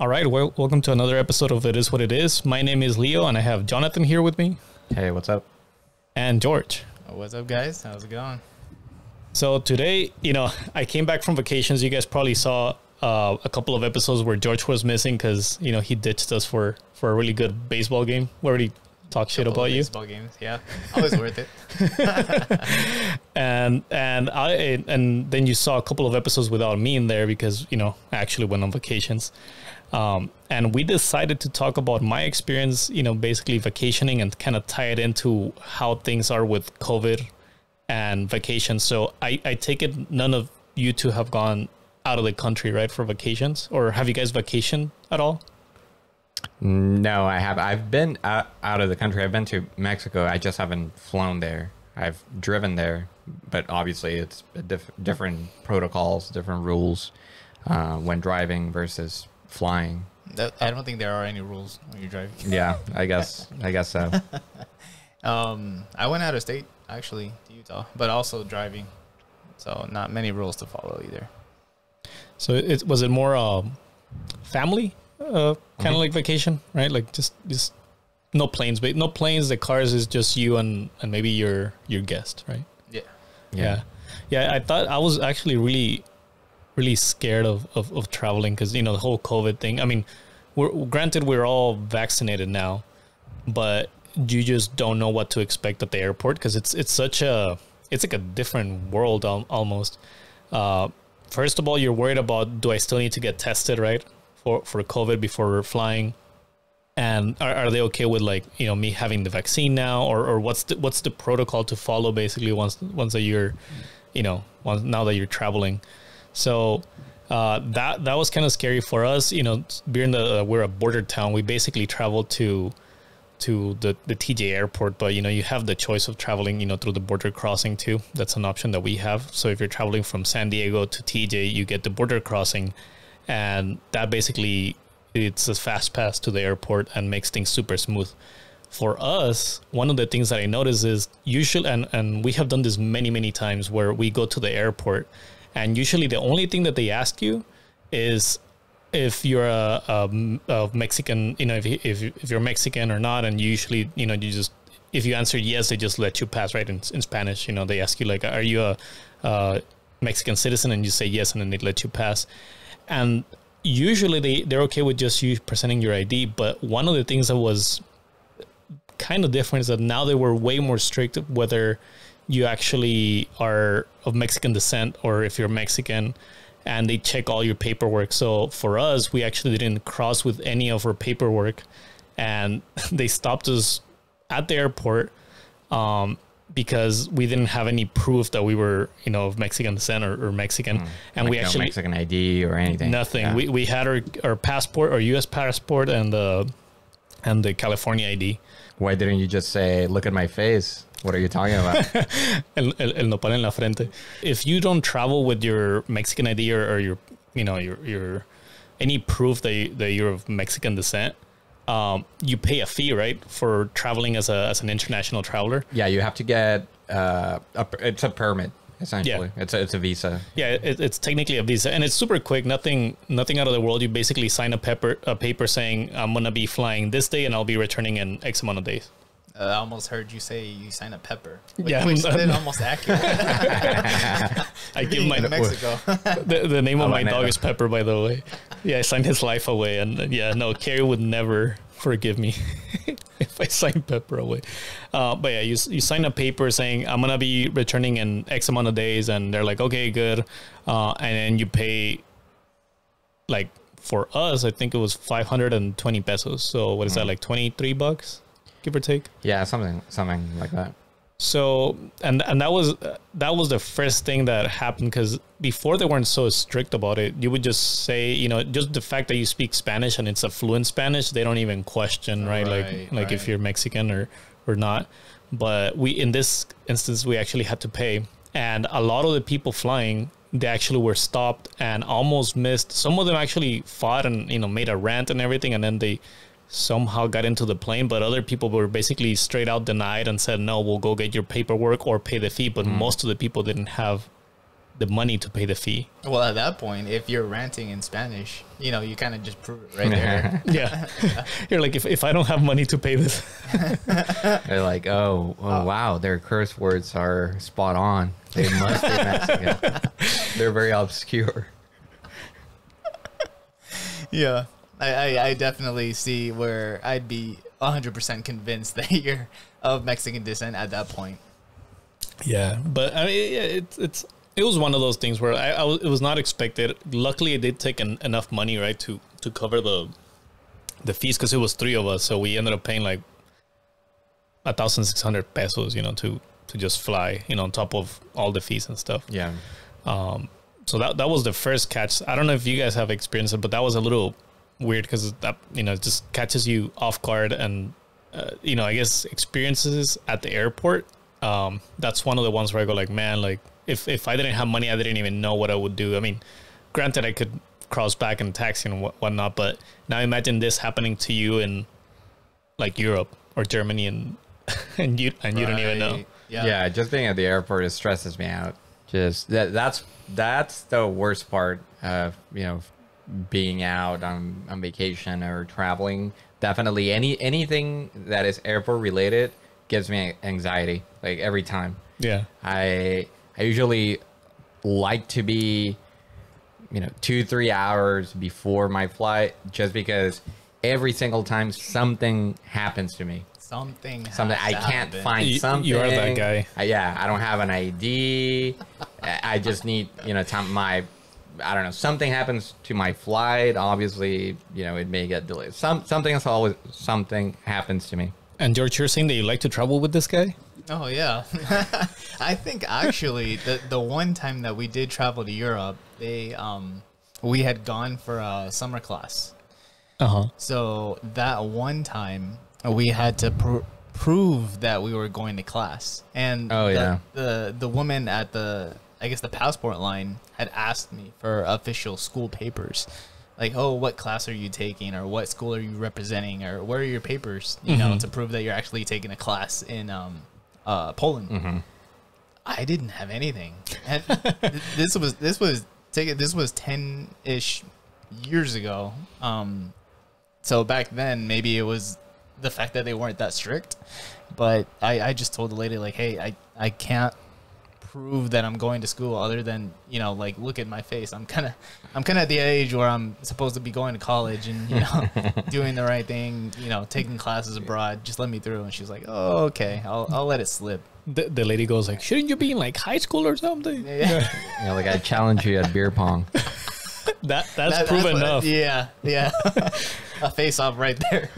All right, well, welcome to another episode of It Is What It Is. My name is Leo, and I have Jonathan here with me. Hey, what's up? And George. What's up, guys? How's it going? So today, I came back from vacations. You guys probably saw a couple of episodes where George was missing because, he ditched us for a really good baseball game. We already talked shit about you. Baseball games, yeah. Always worth it. And then you saw a couple of episodes without me in there because, I actually went on vacations. And we decided to talk about my experience, basically vacationing and kind of tie it into how things are with COVID and vacation. So I take it none of you two have gone out of the country, right, for vacations? Or have you guys vacationed at all? No, I have. I've been out of the country. I've been to Mexico. I just haven't flown there. I've driven there, but obviously it's different protocols, different rules when driving versus flying. I don't think there are any rules when you're driving. Yeah, I guess so. I went out of state, actually, to Utah, but also driving. So not many rules to follow either. So was it more family, kind of like vacation, right? Like just no planes, but no planes. The cars is just you and maybe your guest, right? Yeah. I thought I was actually really scared of traveling because the whole COVID thing. I mean, we're all vaccinated now, but you just don't know what to expect at the airport because it's like a different world almost. First of all, you're worried about, do I still need to get tested, right, for COVID before flying? And are they okay with me having the vaccine now, or what's the protocol to follow basically once that you're, now that you're traveling? So that was kind of scary for us, being we're a border town. We basically traveled to the TJ airport, but you have the choice of traveling through the border crossing too. That's an option that we have. So if you're traveling from San Diego to TJ, you get the border crossing, and that basically it's a fast pass to the airport and makes things super smooth. For us, one of the things that I notice is usually, and we have done this many times, where we go to the airport and usually the only thing that they ask you is if you're a Mexican, if you're Mexican or not. And usually, you just, if you answer yes, they just let you pass, right? In Spanish, they ask you are you a Mexican citizen? And you say yes, and then they let you pass. And usually they're okay with just you presenting your ID. But one of the things that was kind of different is that now they were way more strict whether you actually are of Mexican descent or if you're Mexican, and they check all your paperwork. So for us, we actually didn't cross with any of our paperwork, and they stopped us at the airport because we didn't have any proof that we were, of Mexican descent or Mexican. And we actually, no Mexican ID or anything. Nothing. Yeah. We had our passport, our U.S. passport, and the California ID. Why didn't you just say, "Look at my face"? What are you talking about? el nopal en la frente. If you don't travel with your Mexican ID or your any proof that you're of Mexican descent, you pay a fee, right, for traveling as an international traveler. Yeah, you have to get it's a permit essentially. Yeah. It's a visa. Yeah, it's technically a visa, and it's super quick. Nothing out of the world. You basically sign a paper saying I'm gonna be flying this day and I'll be returning in X amount of days. I almost heard you say you sign a pepper. Yeah, which is almost accurate. I give my Mexico. the name of my dog is Pepper, by the way. Yeah, I signed his life away, and Carrie would never forgive me if I sign Pepper away. But yeah, you sign a paper saying I'm gonna be returning in X amount of days, and they're like, okay, good, and then you pay, like, for us, I think it was 520 pesos. So what is that, like $23? Give or take? Yeah, something like that. So, and that was the first thing that happened, because before they weren't so strict about it. You would just say, just the fact that you speak Spanish and it's a fluent Spanish, they don't even question, right? Like if you're Mexican or not. But in this instance, we actually had to pay. And a lot of the people flying, they actually were stopped and almost missed. Some of them actually fought and, made a rant and everything, and then they somehow got into the plane, but other people were basically straight out denied and said, no, we'll go get your paperwork or pay the fee. But most of the people didn't have the money to pay the fee. Well, at that point, if you're ranting in Spanish, you know, you kind of just prove it right there. Yeah. You're like, if I don't have money to pay this. They're like, oh, wow, their curse words are spot on. They must be Mexican. They're very obscure. Yeah. I definitely see where I'd be 100% convinced that you're of Mexican descent at that point. Yeah, but I mean, yeah, it was one of those things where it was not expected. Luckily, it did take enough money, right, to cover the fees, because it was 3 of us, so we ended up paying like 1,600 pesos, you know, to just fly, you know, on top of all the fees and stuff. Yeah. So that was the first catch. I don't know if you guys have experienced it, but that was a little weird because that, you know, it just catches you off guard. And you know, I guess experiences at the airport, that's one of the ones where I go like, man, like if I didn't have money, I didn't even know what I would do. I mean, granted, I could cross back in taxi and whatnot, but now imagine this happening to you in like Europe or Germany, and you don't even know. Yeah, just being at the airport, it stresses me out. Just that's the worst part of, you know, being out on vacation or traveling. Definitely anything that is airport related gives me anxiety, like every time. Yeah. I usually like to be, you know, 2-3 hours before my flight, just because every single time something happens to me. Something I can't find something. You are that guy. I don't have an ID. I just need, you know, I don't know, something happens to my flight. Obviously, you know, it may get delayed. Something happens to me. And George, you're saying that you like to travel with this guy? Oh yeah. I think actually the one time that we did travel to Europe, we had gone for a summer class. So that one time we had to prove that we were going to class, and the woman at the passport line had asked me for official school papers, like, oh, what class are you taking, or what school are you representing, or where are your papers, you know, to prove that you're actually taking a class in Poland. I didn't have anything, and this was 10-ish years ago. So back then, maybe it was the fact that they weren't that strict, but I just told the lady, like, hey, I can't prove that I'm going to school other than, you know, like, look at my face. I'm kind of at the age where I'm supposed to be going to college and, you know, doing the right thing, you know, taking classes abroad. Just let me through. And she's like, oh, okay, I'll let it slip. The lady goes like, shouldn't you be in like high school or something? Yeah. You know, like, I challenge you at beer pong. That's proven enough. Yeah. A face off right there.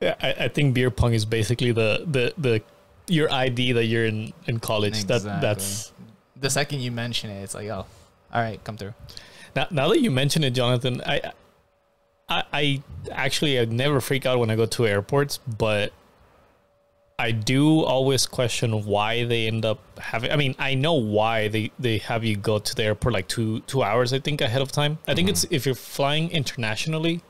Yeah, I think beer pong is basically the your ID that you're in college. Exactly. That's the second you mention it, it's like, oh, all right, come through. Now that you mention it, Jonathan, I actually never freak out when I go to airports, but I do always question why they end up having. I mean, I know why they have you go to the airport like two hours, I think, ahead of time. I think it's if you're flying internationally.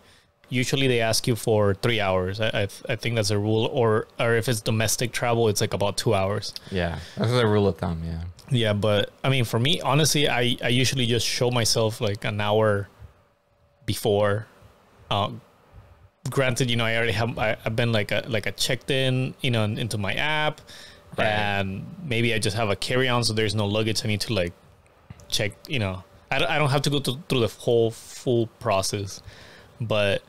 Usually they ask you for 3 hours. I think that's a rule, or if it's domestic travel, it's like about 2 hours. Yeah, that's a rule of thumb. Yeah. Yeah, but I mean, for me, honestly, I usually just show myself like an hour before. Granted, you know, I've been like a checked in, you know, into my app, right. And maybe I just have a carry on, so there's no luggage. I need to like check. You know, I don't have to go through the whole full process, but.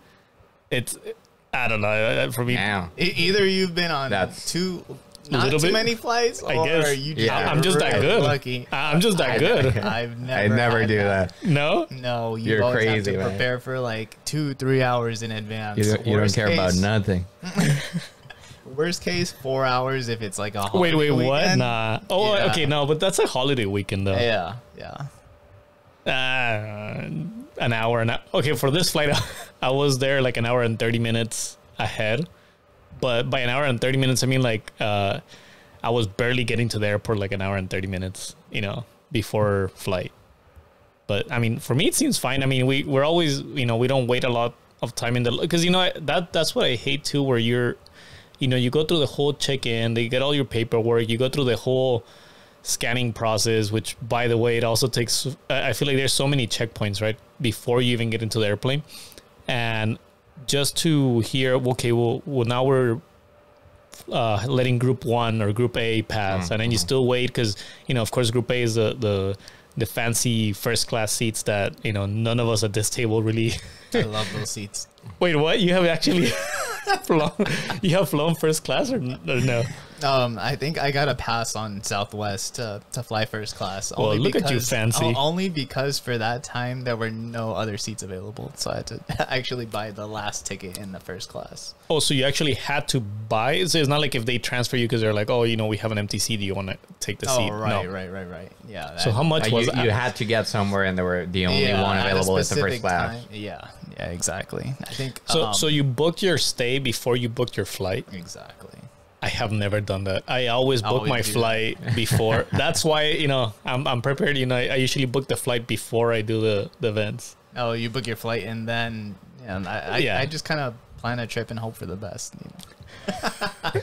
I don't know. For me, either you've been on not too many flights, I guess. Or you I'm just that good. Lucky. I'm just that good. I never do that. No, you always crazy, have to prepare for like 2-3 hours in advance. You don't care about nothing. Worst case, 4 hours if it's like a holiday weekend. What? Nah. Oh, yeah. Okay, no, but that's a holiday weekend though. Yeah. An hour. Okay, for this flight, I was there like an hour and 30 minutes ahead. But by an hour and 30 minutes, I mean like I was barely getting to the airport like an hour and 30 minutes, you know, before flight. But I mean, for me, it seems fine. I mean, we're always, you know, we don't wait a lot of time in the, because, you know, that's what I hate too, where you go through the whole check-in, they get all your paperwork, you go through the whole scanning process, which, by the way, it also takes, I feel like there's so many checkpoints, right, before you even get into the airplane. And just to hear, okay, well now we're letting group 1 or group A pass, and then you still wait because, you know, of course, group A is the fancy first class seats that, you know, none of us at this table really. I love those seats. Wait, what? You have actually flown first class or no? I think I got a pass on Southwest to fly first class. Well, look at you, fancy. Only because for that time there were no other seats available, so I had to actually buy the last ticket in the first class. Oh, so you actually had to buy? So it's not like if they transfer you because they're like, oh, you know, we have an empty seat. Do you want to take the seat? Right, no. right. Yeah. So how much was you had to get somewhere, and they were the only one available at the first class. Yeah, exactly. I think so. So you booked your stay before you booked your flight? Exactly. I have never done that. I always book my flight before. That's why, you know, I'm prepared. You know, I usually book the flight before I do the events. Oh, you book your flight and then I just kind of plan a trip and hope for the best. You know?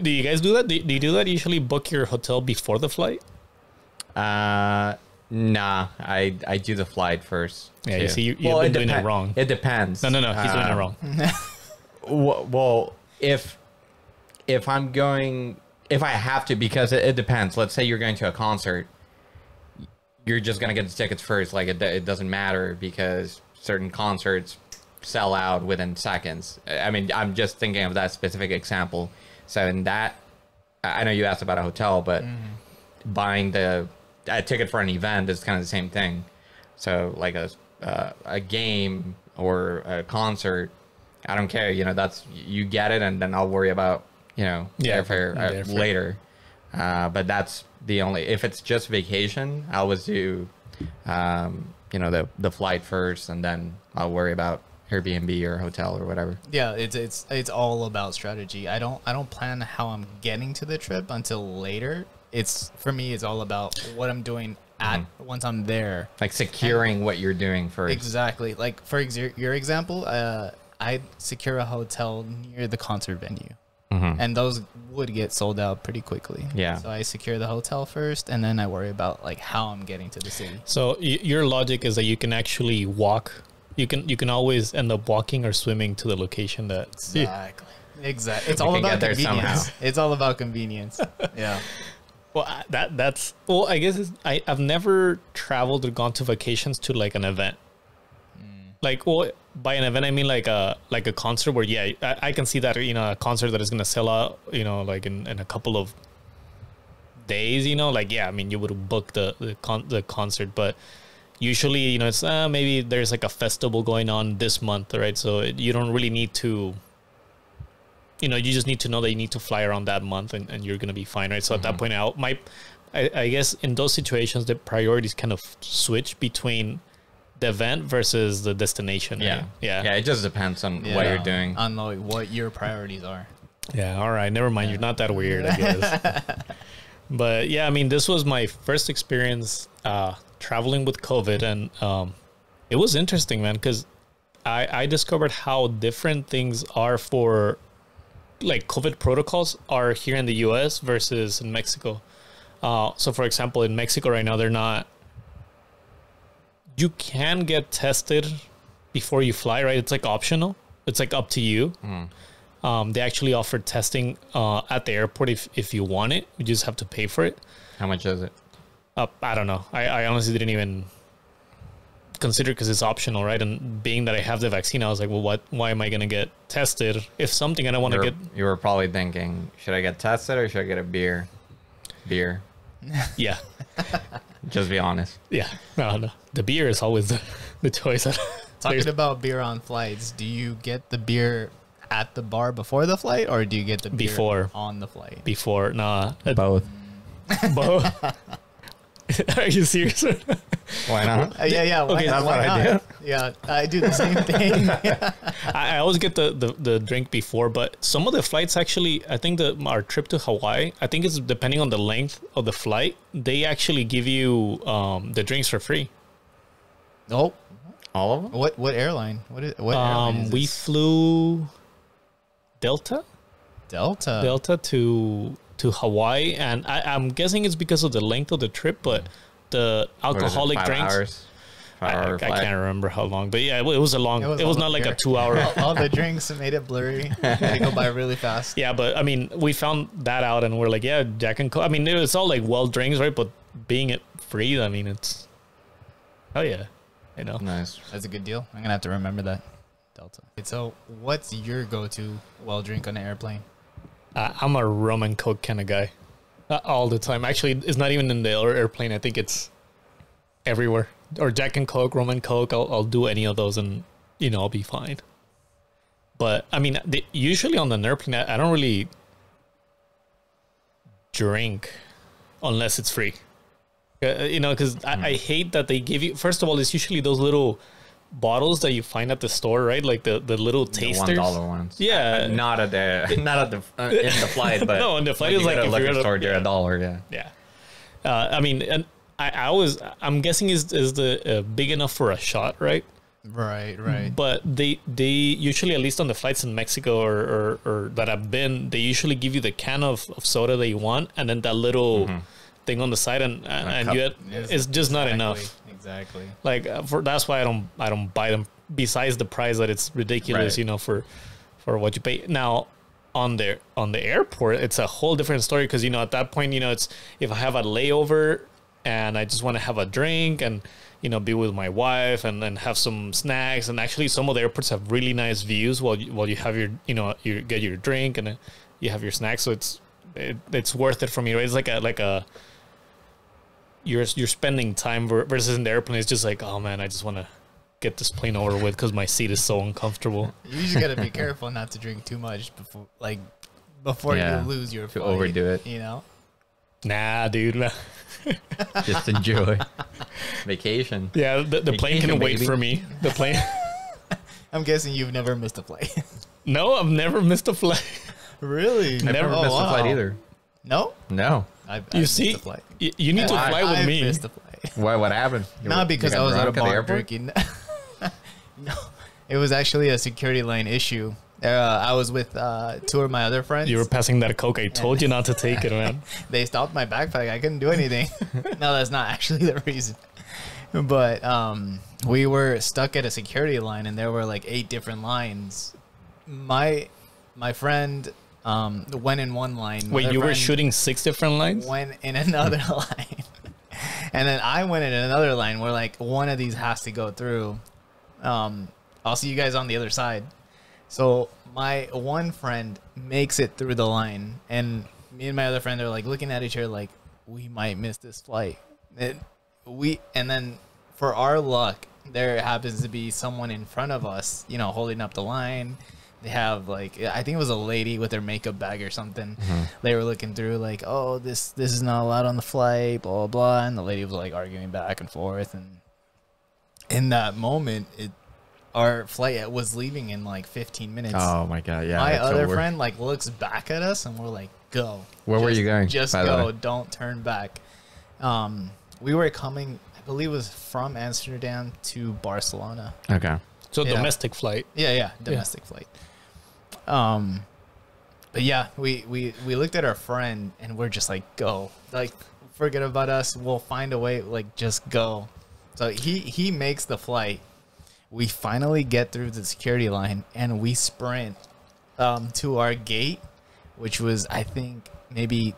do you guys do that? Do you do that? Usually book your hotel before the flight? Nah, I do the flight first. Yeah, you see, you've been doing it wrong. It depends. No, he's doing it wrong. Well, if I'm going, if I have to, because it depends. Let's say you're going to a concert, you're just going to get the tickets first. Like it doesn't matter because certain concerts sell out within seconds. I mean, I'm just thinking of that specific example. So in that, I know you asked about a hotel, but buying a ticket for an event is kind of the same thing. So like a game or a concert, I don't care. You know, you get it, and then I'll worry about, you know, airfare later. But that's the only, if it's just vacation, I always do, you know, the flight first, and then I'll worry about Airbnb or hotel or whatever. Yeah, it's all about strategy. I don't plan how I'm getting to the trip until later. For me, it's all about what I'm doing once I'm there. Like securing what you're doing first. Exactly. Like for your example, I secure a hotel near the concert venue. And those would get sold out pretty quickly. Yeah. So I secure the hotel first, and then I worry about like how I'm getting to the city. So your logic is that you can actually walk. You can always end up walking or swimming to the location that. Exactly. It's all about convenience. It's all about convenience. Yeah. Well, that's well. I guess I've never traveled or gone to vacations to like an event. Like, well, by an event I mean like a concert where I can see that, you know, a concert that is gonna sell out, you know, like in a couple of days, you know, like I mean you would book the concert, but usually, you know, it's maybe there's like a festival going on this month, right? So you don't really need to, you know, you just need to know that you need to fly around that month, and you're gonna be fine, right? So at that point, I guess in those situations the priorities kind of switch between the event versus the destination. Yeah. Right? Yeah. It just depends on what you're doing. On what your priorities are. Yeah. All right. Never mind. You're not that weird, I guess. But yeah, I mean, this was my first experience traveling with COVID, and it was interesting, man, because I discovered how different things are for like COVID protocols are here in the US versus in Mexico. So for example, in Mexico right now, they're not, you can get tested before you fly, right? It's like optional. It's like up to you. They actually offer testing at the airport if you want it. You just have to pay for it. How much is it? I don't know. I honestly didn't even consider because it's optional, right? And being that I have the vaccine, I was like, well, why am I going to get tested if something I don't want to get? You were probably thinking, should I get tested or should I get a beer? Beer. Yeah. Just be honest. Yeah. No. The beer is always the choice. Talking about beer on flights, do you get the beer at the bar before the flight, or do you get the beer before on the flight? Before. Nah. Both. Both. Are you serious? Why not? Yeah. Okay, that's what I do. Yeah, I do the same thing. I always get the drink before, but some of the flights actually, I think our trip to Hawaii, I think it's depending on the length of the flight, they actually give you the drinks for free. Oh, all of them? What airline? What airline is we this? flew Delta to to Hawaii, and I'm guessing it's because of the length of the trip, but the alcoholic drinks. Hours? I can't remember how long, but yeah, it was a long. It was not like a 2 hour. All the drinks made it blurry. They go by really fast. Yeah, but I mean, we found that out, and we're like, yeah, Jack and Coke. I mean, it's all like well drinks, right? But being it free, I mean, it's yeah, Nice. That's a good deal. I'm gonna have to remember that. Delta. So, what's your go-to well drink on an airplane? I'm a rum and Coke kind of guy, all the time. Actually, it's not even in the airplane. I think it's everywhere. Or Jack and Coke, rum and Coke. I'll do any of those, and I'll be fine. But I mean, usually on an airplane, I don't really drink unless it's free. Because I hate that they give you. First of all, it's usually those little bottles that you find at the store, right? Like the little tasters. $1 ones. Yeah, not at the in the flight, but no, in the flight is it's like a if liquor you're at store, you're $1. Yeah. Yeah. I mean, and I'm guessing is the big enough for a shot, right? Right. But they usually, at least on the flights in Mexico or that I've been, they usually give you the can of soda that you want, and then that little thing on the side, and it's just not enough. Exactly. Like that's why I don't buy them. Besides the price that it's ridiculous, right. For what you pay. Now on the airport, it's a whole different story because at that point, it's if I have a layover and I just want to have a drink and be with my wife and then have some snacks, and actually some of the airports have really nice views while you have your you get your drink and you have your snacks, so it's worth it for me, right? It's like a you're spending time versus in the airplane it's just like, oh man, I just want to get this plane over with because my seat is so uncomfortable. You just got to be careful not to drink too much before you lose your flight, to overdo it. Nah, dude. Just enjoy vacation. Yeah, the plane can wait for me. The plane. I'm guessing you've never missed a flight. No, I've never missed a flight. Really? I've never missed a flight either. No? I've missed a flight. You need to fly with me. I missed a flight. Why? What happened? Not because I was at a bar drinking. No, it was actually a security line issue. I was with two of my other friends. You were passing that Coke. I told you not to take it, man. They stopped my backpack. I couldn't do anything. No, that's not actually the reason. But we were stuck at a security line, and there were like 8 different lines. My friend went in one line. Wait, you were shooting 6 different lines? Went in another line. And then I went in another line where like one of these has to go through. I'll see you guys on the other side. So my one friend makes it through the line, and me and my other friend are like looking at each other like, we might miss this flight. And then for our luck, there happens to be someone in front of us, holding up the line. They have like, I think it was a lady with her makeup bag or something. They were looking through like, oh, this is not allowed on the flight, blah, blah, blah. And the lady was like arguing back and forth. And in that moment, our flight was leaving in like 15 minutes. Oh my God. Yeah. My other friend like looks back at us and we're like, go. Where were you going? Just go. Don't turn back. We were coming, I believe it was from Amsterdam to Barcelona. Okay. So domestic flight. Yeah. Domestic flight. But yeah, we looked at our friend and we're just like, go. Like, forget about us. We'll find a way. Like, just go. So he makes the flight. We finally get through the security line and we sprint to our gate, which was, I think, maybe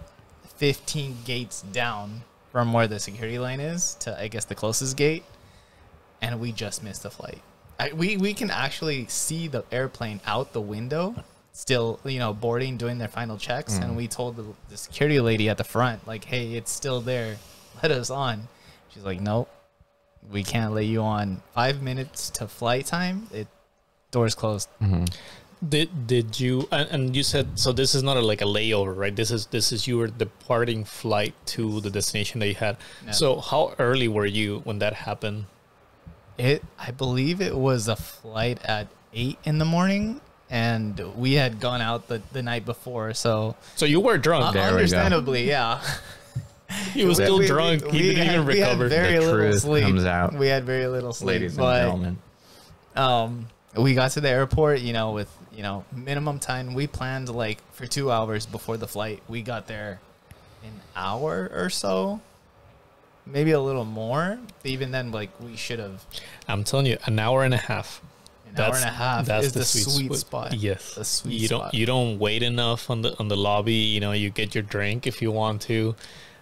15 gates down from where the security line is to, I guess, the closest gate. And we just missed the flight. We can actually see the airplane out the window, still, boarding, doing their final checks. And we told the security lady at the front, like, hey, it's still there. Let us on. She's like, nope. We can't let you on. 5 minutes to flight time. Doors closed. Did you and you said, so this is not like a layover, right? This is your departing flight to the destination that you had. Yeah. So how early were you when that happened? I believe it was a flight at 8 in the morning, and we had gone out the night before. So you were drunk. Understandably, yeah. He was still drunk. He didn't even recover. We had very little sleep. Comes out. We had very little sleep. Ladies and gentlemen. We got to the airport, with minimum time. We planned like for 2 hours before the flight. We got there an hour or so, maybe a little more. But even then, like, we should have. I'm telling you, an hour and a half. Hour and a half is the sweet spot. Yes, the sweet you spot. don't wait enough on the lobby. You get your drink if you want to,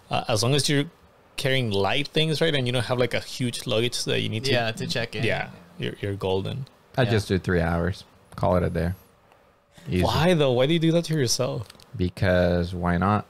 as long as you're carrying light things, right, and you don't have like a huge luggage that you need to check in. Yeah, you're golden. I just do 3 hours. Call it a day. Easy. Why though? Why do you do that to yourself? Because why not?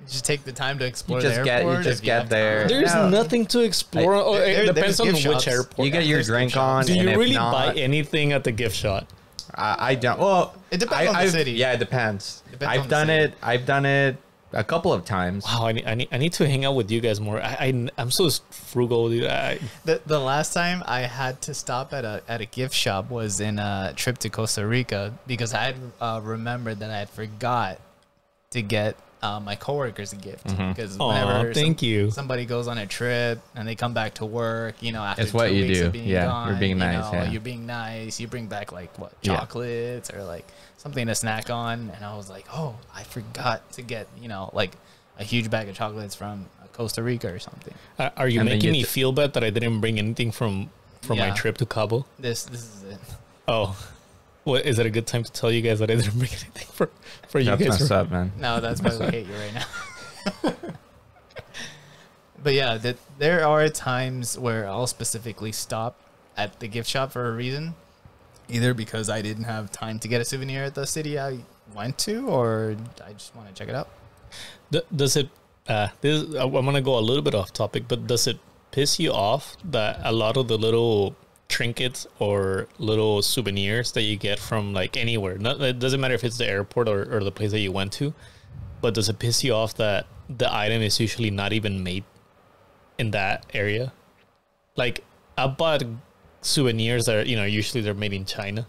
Just take the time to explore You just the airport. you just get there. There's nothing to explore. It depends on gift which shops. airport. You get your drink on. Do you and really if not, buy anything at the gift shop? I don't. Well, It depends on the city. Yeah, it depends. Depends on I've the done city. it. I've done it a couple of times. Wow, I need to hang out with you guys more. I'm so frugal, dude. The last time I had to stop at a gift shop was in a trip to Costa Rica because I had remembered that I had forgot to get my coworkers a gift. Because whenever thank you. somebody goes on a trip and they come back to work, after It's what 2 you weeks do. of being Yeah, gone, you're being nice, yeah. You're being nice. You bring back like what, Yeah. chocolates or like something to snack on. And I was like, oh, I forgot to get like a huge bag of chocolates from Costa Rica or something. Are you And then making you me feel bad that I didn't bring anything from my Yeah. trip to Cabo? This is it. Oh, what is it a good time to tell you guys that I didn't bring anything for you That's guys? messed up, man. No, that's why we hate you right now. But yeah, there are times where I'll specifically stop at the gift shop for a reason. Either because I didn't have time to get a souvenir at the city I went to, or I just want to check it out. Does it? I'm gonna go a little bit off topic, but does it piss you off that a lot of the little trinkets or little souvenirs that you get from like anywhere, it doesn't matter if it's the airport or the place that you went to, but does it piss you off that the item is usually not even made in that area? Like, I bought souvenirs that are, usually they're made in China.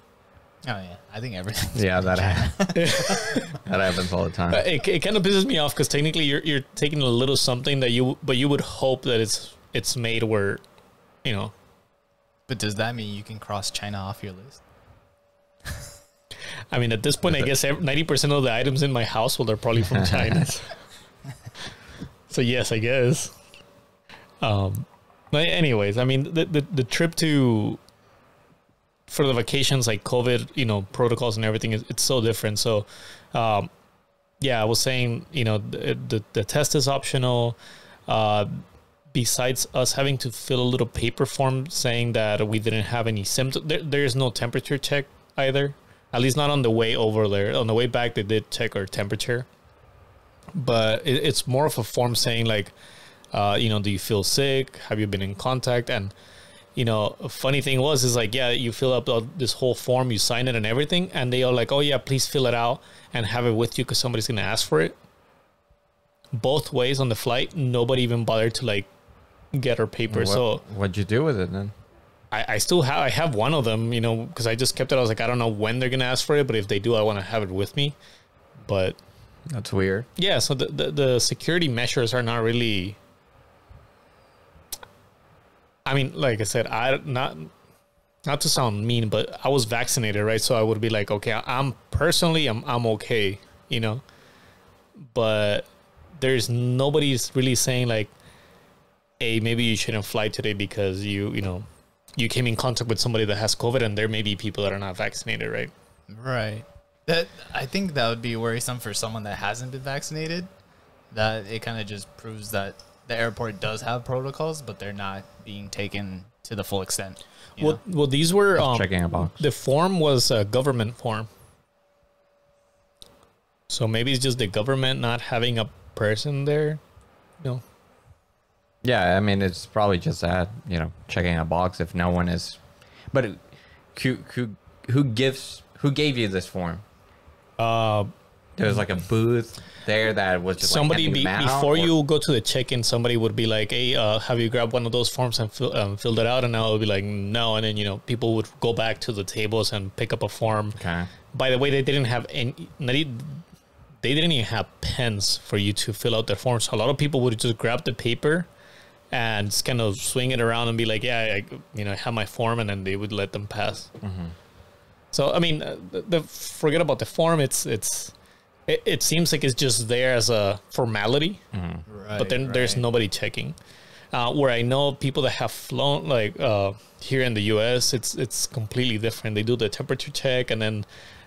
Oh yeah, I think everything. Yeah, that happens all the time. It kind of pisses me off because technically you're taking a little something that you would hope that it's made where, But does that mean you can cross China off your list? I mean, at this point, I guess 90% of the items in my household are probably from China. So yes, I guess. But anyways, I mean, the trip for the vacations, like COVID, protocols and everything, it's so different. So, yeah, I was saying, the test is optional. Besides us having to fill a little paper form saying that we didn't have any symptoms, there is no temperature check either. At least not on the way over there. On the way back, they did check our temperature. But it's more of a form saying like, do you feel sick? Have you been in contact? And, a funny thing is like, yeah, you fill up this whole form, you sign it and everything. And they are like, oh yeah, please fill it out and have it with you because somebody's going to ask for it. Both ways on the flight, nobody even bothered to like get our paper. What'd you do with it then? I still have one of them, because I just kept it. I was like, I don't know when they're gonna ask for it, but if they do, I want to have it with me. But that's weird. Yeah, so the security measures are not really. I mean, like I said, not to sound mean, but I was vaccinated, right? So I would be like, okay, I'm okay, But there's nobody's really saying like, hey, maybe you shouldn't fly today because you came in contact with somebody that has COVID, and there may be people that are not vaccinated, right? Right. I think that would be worrisome for someone that hasn't been vaccinated. That it kind of just proves that the airport does have protocols, but they're not being taken to the full extent. Well, these were checking a box. The form was a government form, so maybe it's just the government not having a person there. Yeah, I mean, it's probably just that, checking a box if no one is. But who gave you this form? There was like a booth there that was just somebody like before you go to the check-in. Somebody would be like, "Hey, have you grabbed one of those forms and filled it out?" And I would be like, "No." And then people would go back to the tables and pick up a form. Okay. By the way, they didn't have any. They didn't even have pens for you to fill out their forms. So a lot of people would just grab the paper and just kind of swing it around and be like, yeah, I have my form, and then they would let them pass. Mm-hmm. So I mean, forget about the form. It seems like it's just there as a formality, Right, but then there's nobody checking. Where I know people that have flown, like here in the U.S., it's completely different. They do the temperature check, and then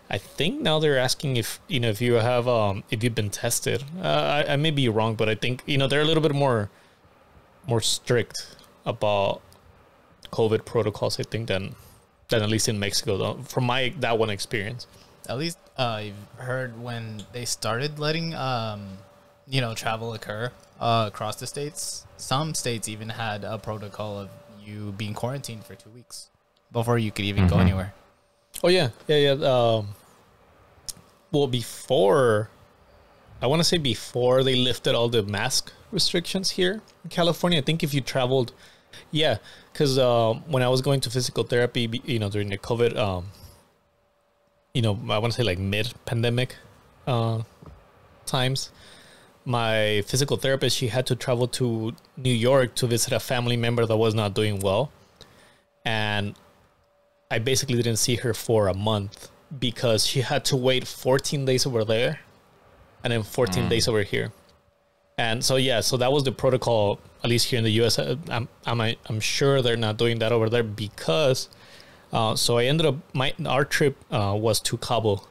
I think now they're asking if you have if you've been tested. I may be wrong, but I think they're a little bit more strict about COVID protocols, I think, than at least in Mexico, though, from that one experience. At least I've heard when they started letting travel occur across the states. Some states even had a protocol of you being quarantined for 2 weeks before you could even go anywhere. Oh yeah. Well, I want to say before they lifted all the mask restrictions here in California, I think if you traveled, because when I was going to physical therapy, during the COVID, I want to say like mid-pandemic times, my physical therapist, she had to travel to New York to visit a family member that was not doing well. And I basically didn't see her for a month because she had to wait 14 days over there and then 14 days over here. And so, so that was the protocol, at least here in the US. I'm sure they're not doing that over there because, so I ended up, our trip was to Cabo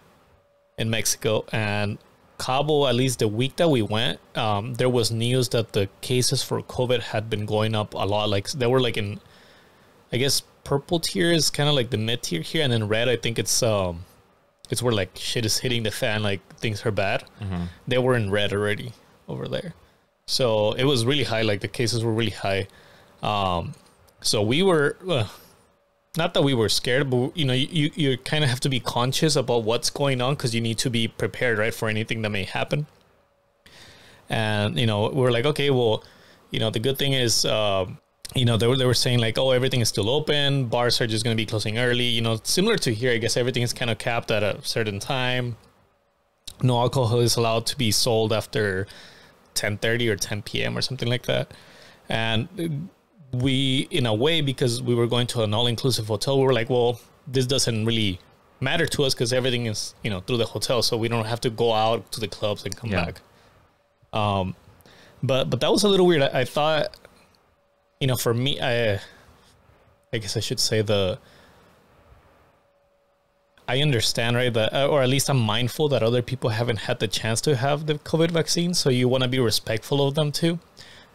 in Mexico, and Cabo, at least the week that we went, there was news that the cases for COVID had been going up a lot. Like they were like in, I guess purple tier is kind of like the mid tier here, and then red, I think it's where like shit is hitting the fan, like things are bad. They were in red already over there, so it was really high. Like the cases were really high. So we were. Not that we were scared, but you kind of have to be conscious about what's going on because you need to be prepared, right, for anything that may happen. And we're like, okay, well, the good thing is, they were saying like, oh, everything is still open, bars are just going to be closing early. Similar to here, I guess everything is kind of capped at a certain time. No alcohol is allowed to be sold after 10:30 or 10 p.m. or something like that. And we, in a way, because we were going to an all-inclusive hotel, we were like, well, this doesn't really matter to us because everything is, through the hotel, so we don't have to go out to the clubs and come back. But that was a little weird. I thought, for me, I guess I should say I understand, right, that, or at least I'm mindful that other people haven't had the chance to have the COVID vaccine, so you want to be respectful of them too.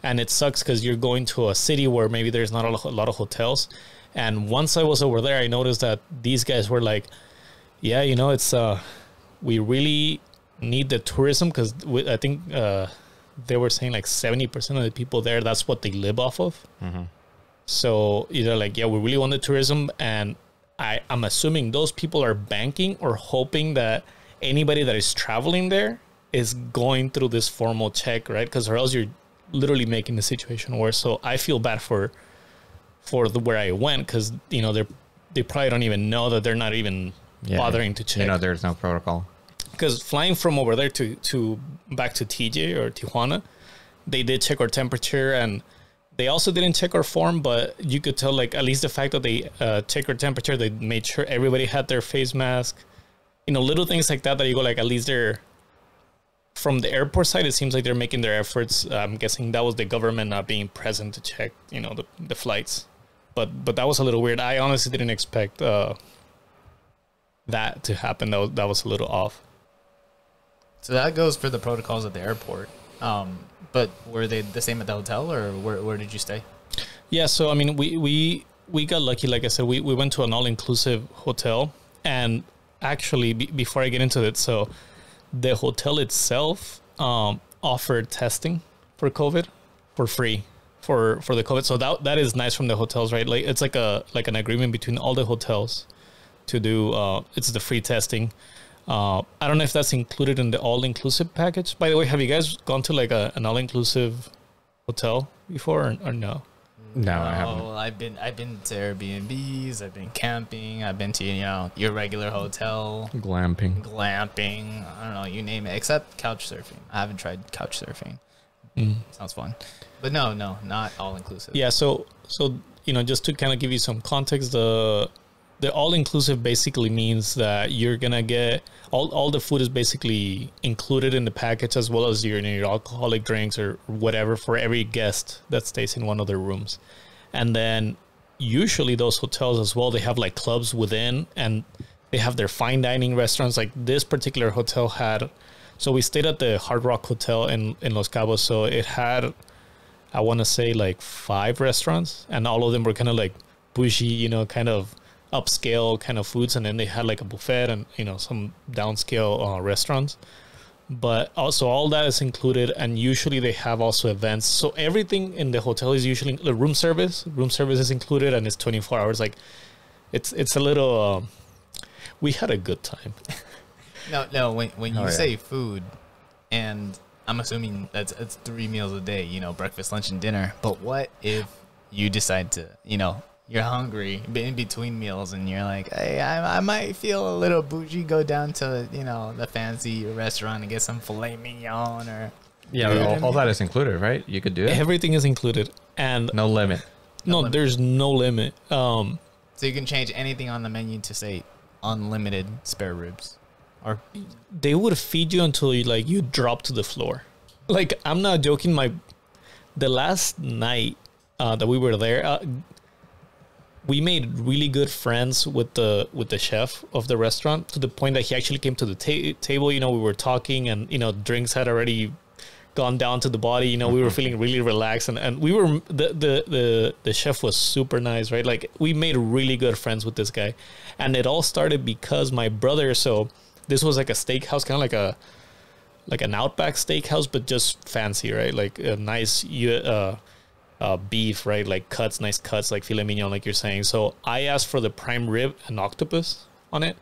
And it sucks because you're going to a city where maybe there's not a lot of hotels. And once I was over there, I noticed that these guys were like, yeah, it's, we really need the tourism because I think they were saying like 70% of the people there, that's what they live off of. So they're like, yeah, we really want the tourism. And I'm assuming those people are banking or hoping that anybody that is traveling there is going through this formal check, right? Because or else you're literally making the situation worse. So I feel bad for where I went because they probably don't even know that they're not even bothering to check. There's no protocol. Because flying from over there to back to TJ or Tijuana, they did check our temperature and they also didn't check our form, but you could tell like at least the fact that they check our temperature, they made sure everybody had their face mask. Little things like that you go like at least they're. From the airport side, it seems like they're making their efforts. I'm guessing that was the government not being present to check, the flights. But that was a little weird. I honestly didn't expect that to happen. That was a little off. So that goes for the protocols at the airport. But were they the same at the hotel, or where did you stay? Yeah, so I mean, we got lucky. Like I said, we went to an all-inclusive hotel, and actually, before I get into it, so. The hotel itself offered testing for COVID for free for the COVID. So that is nice from the hotels, right? Like it's like an agreement between all the hotels to do it's the free testing. I don't know if that's included in the all-inclusive package. By the way, have you guys gone to like an all-inclusive hotel before or no? No, I haven't. I've been to Airbnbs. I've been camping. I've been to your regular hotel. Glamping. I don't know, you name it, except couch surfing. I haven't tried couch surfing. Sounds fun, but no, not all inclusive. Yeah, so just to kind of give you some context, the all-inclusive basically means that you're gonna get all the food is basically included in the package, as well as your alcoholic drinks or whatever for every guest that stays in one of their rooms. And then usually those hotels as well, they have like clubs within, and they have their fine dining restaurants. Like this particular hotel had, so we stayed at the Hard Rock Hotel in Los Cabos, so it had, I want to say like 5 restaurants, and all of them were kind of like bougie, you know, kind of upscale kind of foods. And then they had like a buffet and, you know, some downscale restaurants. But also all that is included, and usually they have also events. So everything in the hotel is usually the room service. Room service is included, and it's 24 hours. Like it's a little. We had a good time. No. When you say food, and I'm assuming it's 3 meals a day. You know, breakfast, lunch, and dinner. But what if you decide to, you know, you're hungry in between meals, and you're like, hey, I might feel a little bougie, go down to, you know, the fancy restaurant and get some filet mignon or... Yeah, all that is included, right? You could do it? Everything is included. And no limit. No, there's no limit. So you can change anything on the menu to say unlimited spare ribs. Or they would feed you until you drop to the floor. Like, I'm not joking. The last night that we were there, we made really good friends with the chef of the restaurant, to the point that he actually came to the table. You know, we were talking, and, you know, drinks had already gone down to the body. You know, we were feeling really relaxed, and we were the chef was super nice, right? Like, we made really good friends with this guy, and it all started because my brother. So this was like a steakhouse, kind of like an Outback steakhouse, but just fancy, right? Like a nice beef, right? Like nice cuts, like filet mignon, like you're saying. So I asked for the prime rib and octopus on it,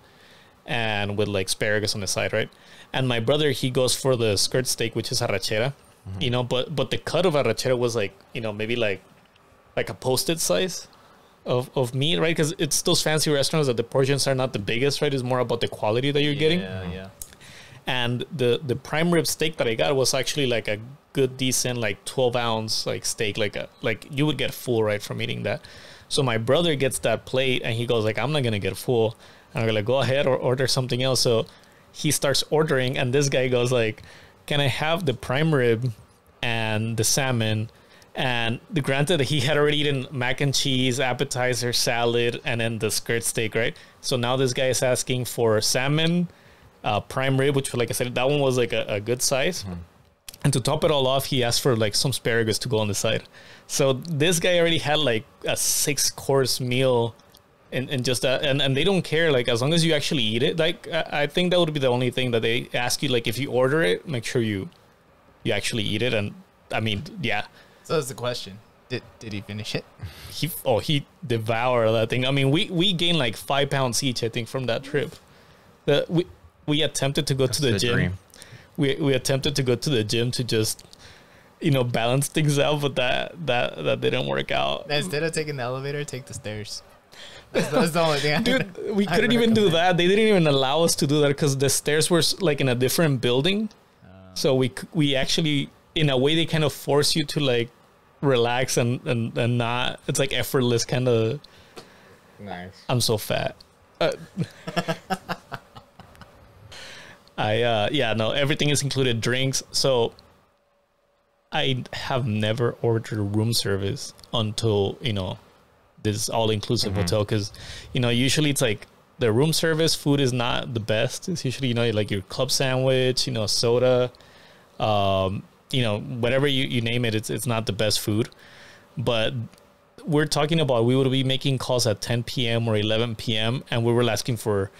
and with like asparagus on the side, right? And my brother, he goes for the skirt steak, which is arrachera, you know, but the cut of arrachera was like, you know, maybe like a Post-it size of meat, right? Because it's those fancy restaurants that the portions are not the biggest, right? It's more about the quality that you're getting. Yeah. And the prime rib steak that I got was actually like a good, decent, like 12-ounce like steak, like you would get full, right, from eating that. So my brother gets that plate, and he goes like, I'm not gonna get full. And I'm gonna go ahead or order something else. So he starts ordering, and this guy goes like, can I have the prime rib and the salmon? And granted, he had already eaten mac and cheese, appetizer, salad, and then the skirt steak, right? So now this guy is asking for salmon, prime rib, which, like I said, that one was like a good size. And to top it all off, he asked for like some asparagus to go on the side. So this guy already had like a 6-course meal, and just that, and they don't care, like, as long as you actually eat it. Like, I think that would be the only thing that they ask you, like, if you order it, make sure you actually eat it. And I mean, yeah. So that's the question. Did he finish it? He devoured that thing. I mean, we gained like 5 pounds each, I think, from that trip. We attempted to go to the gym. Dream. We attempted to go to the gym to just, you know, balance things out, but that didn't work out. Instead of taking the elevator, take the stairs. That's the only thing. Dude, we couldn't even do that. They didn't even allow us to do that because the stairs were like in a different building. So we actually, in a way, they kind of force you to like relax and not. It's like effortless kind of. Nice. I'm so fat. Everything is included, drinks. So I have never ordered room service until, you know, this all-inclusive hotel, because, you know, usually it's like the room service food is not the best. It's usually, you know, like your club sandwich, you know, soda, you know, whatever you name it, it's not the best food. But we're talking about, we would be making calls at 10 p.m. or 11 p.m. and we were asking for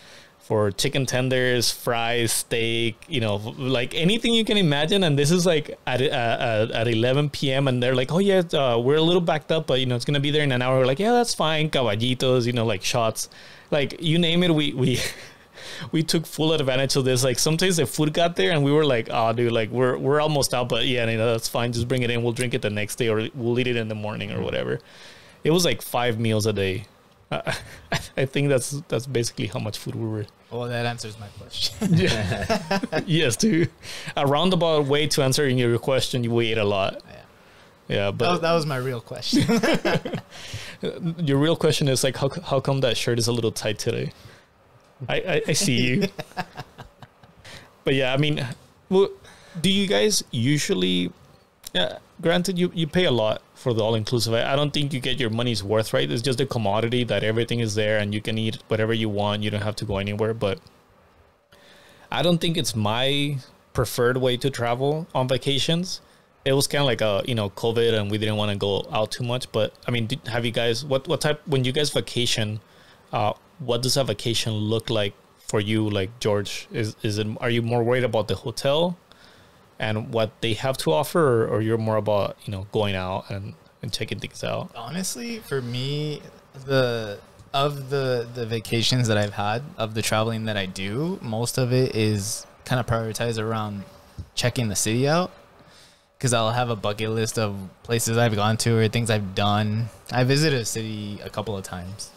chicken tenders, fries, steak, you know, like anything you can imagine. And this is like at 11 p.m. and they're like, oh yeah, we're a little backed up, but, you know, it's gonna be there in an hour. We're like, yeah, that's fine. Caballitos, you know, like shots, like you name it. We took full advantage of this. Like sometimes the food got there and we were like, oh dude, like we're almost out, but yeah, you know, that's fine. Just bring it in. We'll drink it the next day, or we'll eat it in the morning or whatever. It was like 5 meals a day. I think that's basically how much food we were. Well, that answers my question. Yeah. Yes, dude. A roundabout way to answering your question, we ate a lot. Yeah, but that was my real question. Your real question is like, how come that shirt is a little tight today? I see you. But yeah, I mean, well, do you guys usually? Granted, you pay a lot for the all-inclusive. I don't think you get your money's worth, right? It's just a commodity that everything is there and you can eat whatever you want. You don't have to go anywhere. But I don't think it's my preferred way to travel on vacations. It was kind of like COVID, and we didn't want to go out too much. But I mean, have you guys what type when you guys vacation? What does a vacation look like for you? Like George, are you more worried about the hotel and what they have to offer, or you're more about going out and checking things out? Honestly, for me, the vacations that I've had, of the traveling that I do, most of it is kind of prioritized around checking the city out, because I'll have a bucket list of places I've gone to or things I've done. I visited a city a couple of times,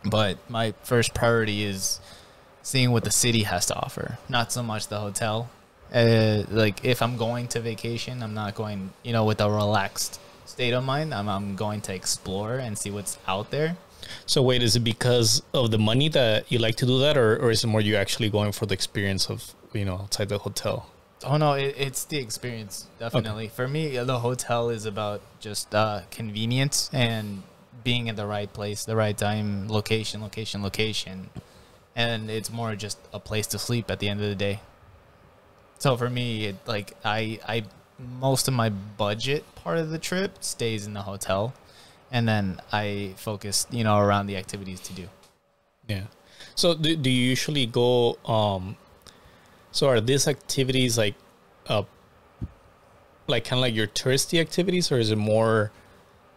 but my first priority is seeing what the city has to offer, not so much the hotel. Like if I'm going to vacation, I'm not going, with a relaxed state of mind. I'm going to explore and see what's out there. So wait, is it because of the money that you like to do that, or is it more you actually going for the experience of, outside the hotel? Oh no, it's the experience, definitely. Okay. For me, the hotel is about just convenience and being in the right place, the right time, location. And it's more just a place to sleep at the end of the day. So for me, I most of my budget part of the trip stays in the hotel, and then I focus, around the activities to do. Yeah. So do you usually go? So are these activities like kind of like your touristy activities, or is it more,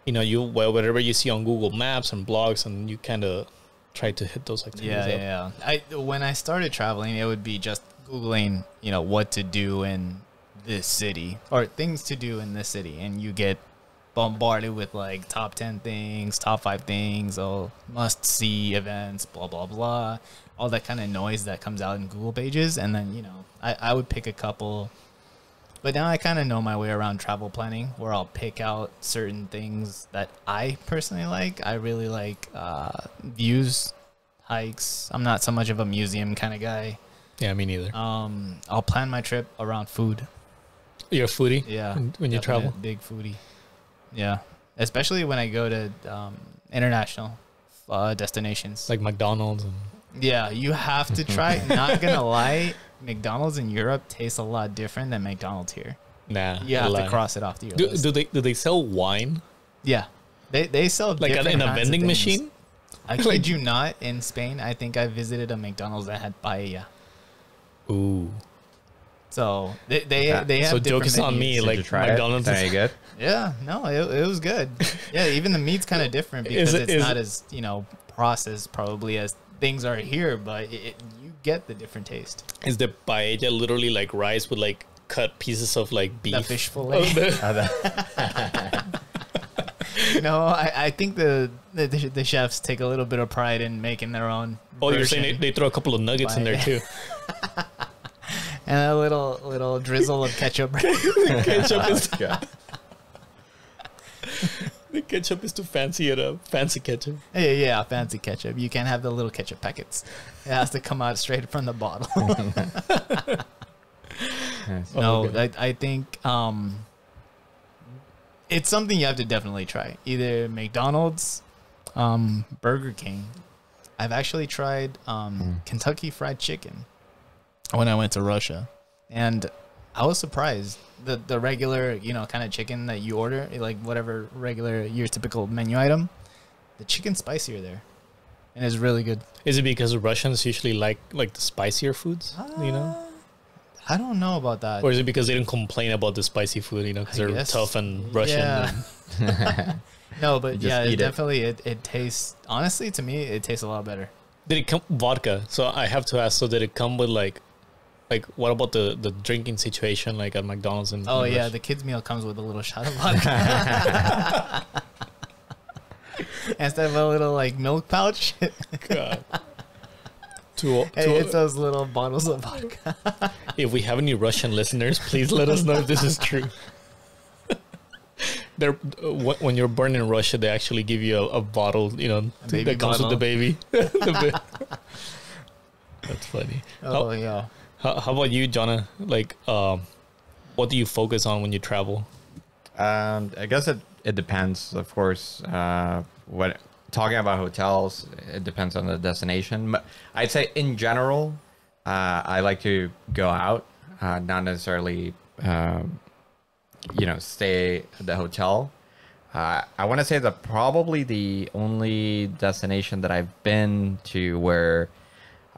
whatever you see on Google Maps and blogs, and you kind of try to hit those activities? Yeah. When I started traveling, it would be just Googling, what to do in this city or things to do in this city, and you get bombarded with like top 10 things, top 5 things, must see events, blah blah blah, all that kind of noise that comes out in Google pages. And then I would pick a couple, but now I kind of know my way around travel planning, where I'll pick out certain things that I personally like. I really like views, hikes. I'm not so much of a museum kind of guy. Yeah, me neither. I'll plan my trip around food. You're a foodie? Yeah. When you travel? Big foodie. Yeah. Especially when I go to international destinations. Like McDonald's. Yeah, you have to try. Not going to lie, McDonald's in Europe tastes a lot different than McDonald's here. Nah. You have to cross it off to your list. Do they sell wine? Yeah. They sell like in a vending machine? I kid you not, in Spain, I think I visited a McDonald's that had paella. Ooh. So they have so different joke is menus. on me. Like McDonald's is very good. Yeah, no, it was good. Yeah, even the meat's kind of different because it's not as processed probably as things are here, but you get the different taste. Is the paella literally like rice with like cut pieces of like beef? The fish fillet. I think the chefs take a little bit of pride in making their own. Oh, you're saying they throw a couple of nuggets in there too. And a little drizzle of ketchup. The ketchup is too fancy it up. Fancy ketchup. Yeah, fancy ketchup. You can't have the little ketchup packets. It has to come out straight from the bottle. No, I think it's something you have to definitely try. Either McDonald's, Burger King. I've actually tried Kentucky Fried Chicken when I went to Russia, and I was surprised. The regular, kind of chicken that you order, like whatever regular your typical menu item, the chicken's spicier there, and it's really good. Is it because Russians usually like the spicier foods? I don't know about that. Or is it because they don't complain about the spicy food? Because they're tough and Russian. Yeah. No, but yeah, definitely it tastes. Honestly, to me, it tastes a lot better. Did it come vodka? So I have to ask. So did it come with like what about the drinking situation like at McDonald's and? Oh yeah, the kids meal comes with a little shot of vodka instead of a little like milk pouch. God. It's those little bottles of vodka. If we have any Russian listeners, please let us know if this is true. they're when you're born in Russia, they actually give you a bottle, you know, that comes with the baby. That's funny. Oh yeah. How about you, Jonna? Like, what do you focus on when you travel? I guess it depends, of course. What talking about hotels, it depends on the destination. But I'd say in general, I like to go out, not necessarily, stay at the hotel. I want to say that probably the only destination that I've been to where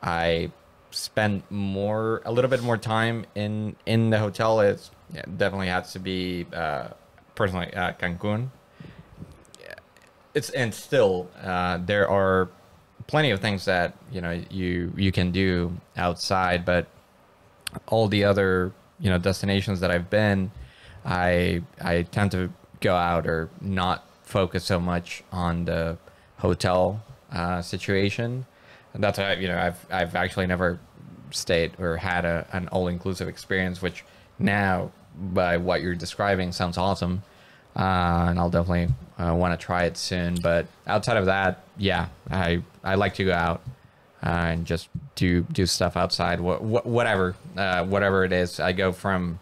I spend a little bit more time in the hotel is definitely has to be personally Cancun. There are plenty of things that you can do outside, but all the other destinations that I've been, I tend to go out or not focus so much on the hotel situation. And that's why I've actually never stayed or had an all-inclusive experience, which now by what you're describing sounds awesome. And I'll definitely want to try it soon. But outside of that, yeah, I like to go out and just do stuff outside. Whatever it is, I go from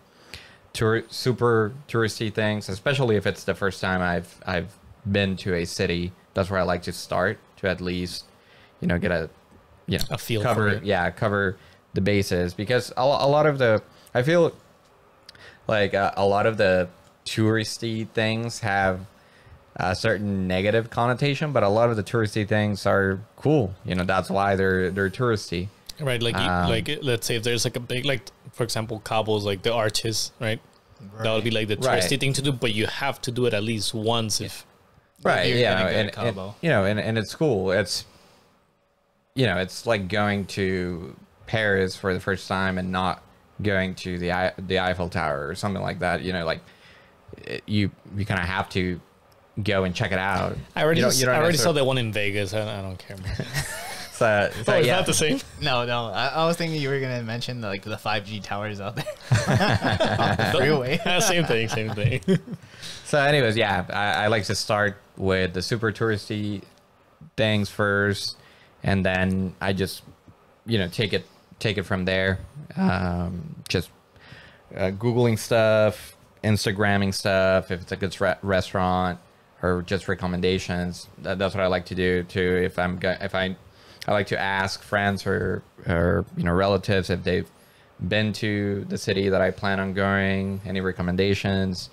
super touristy things, especially if it's the first time I've been to a city. That's where I like to start to at least get a feel cover for it. Yeah, cover the bases, because a lot of the I feel like a lot of the touristy things have a certain negative connotation, but a lot of the touristy things are cool. That's why they're touristy. Right, like let's say if there's like a big, like for example, Cabos, like the arches, right? That would be like the touristy thing to do, but you have to do it at least once if. Right, and it's cool. It's like going to Paris for the first time and not going to the Eiffel Tower or something like that. You kind of have to go and check it out. I already saw that one in Vegas. I don't care. So is that the same? No. I was thinking you were gonna mention the 5G towers out there. Freeway. Same thing. So, anyways, yeah, I like to start with the super touristy things first, and then I just take it from there. Just Googling stuff, Instagramming stuff, if it's a good restaurant, or just recommendations. That's what I like to do too. I like to ask friends or relatives if they've been to the city that I plan on going, any recommendations,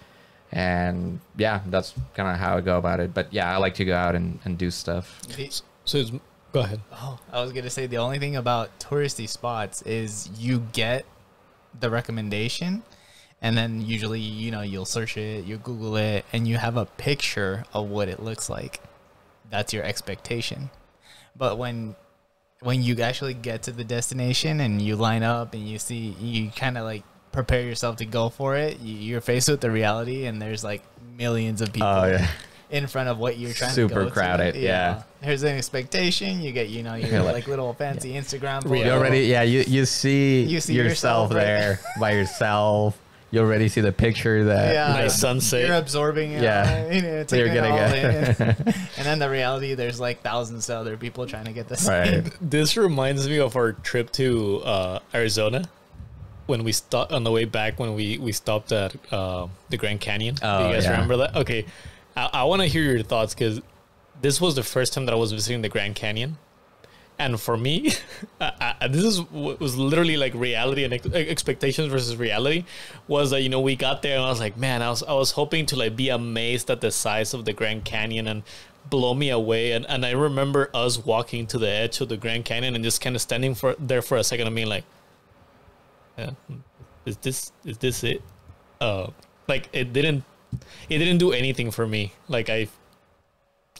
and yeah, that's kind of how I go about it. But yeah, I like to go out and do stuff. Go ahead. Oh, I was gonna say the only thing about touristy spots is you get the recommendation, and then usually you'll search it, you Google it, and you have a picture of what it looks like. That's your expectation. But when you actually get to the destination and you line up and you kind of like prepare yourself to go for it, you're faced with the reality, and there's like millions of people in front of what you're trying to go to. Super crowded, yeah. There's an expectation. You get, your like little fancy Instagram photo. You already, you see yourself there by yourself. You already see the picture that nice sunset. You're absorbing it. So you're getting it. And then the reality, there's like thousands of other people trying to get the same. Right. This reminds me of our trip to Arizona when we stopped on the way back when we stopped at the Grand Canyon. Do you guys remember that? Okay. I want to hear your thoughts, because this was the first time that I was visiting the Grand Canyon. And for me, this was literally like reality and expectations versus reality. Was that we got there and I was like, man, I was hoping to like be amazed at the size of the Grand Canyon and blow me away. And I remember us walking to the edge of the Grand Canyon and just kind of standing there for a second and being like, is this it? Like it didn't do anything for me. Like I